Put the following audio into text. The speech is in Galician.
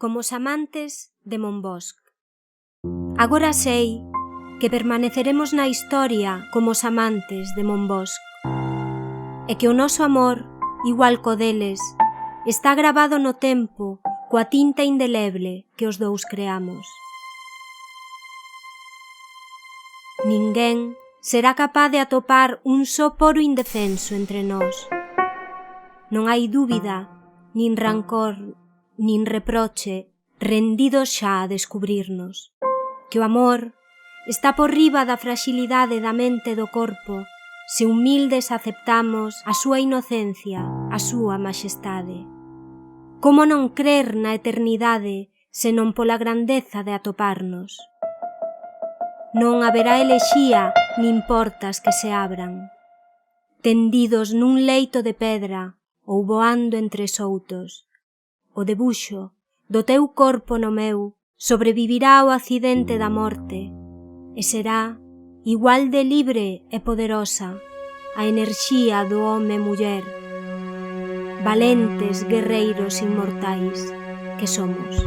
como os amantes de Montbosc. Agora sei que permaneceremos na historia como os amantes de Montbosc, e que o noso amor, igual co deles, está gravado no tempo coa tinta indeleble que os dous creamos. Ninguén será capaz de atopar un só poro indefenso entre nós. Non hai dúbida, nin rancor, nin reproche, rendidos xa a descubrirnos. Que o amor está por riba da fragilidade da mente e do corpo, se humildes aceptamos a súa inocencia, a súa maxestade. Como non crer na eternidade senón pola grandeza de atoparnos? Non haberá elexía nin portas que se abran. Tendidos nun leito de pedra ou voando entre soutos, o debuxo do teu corpo no meu sobrevivirá ao accidente da morte e será igual de libre e poderosa a enerxía do home e muller, valentes guerreiros inmortais que somos.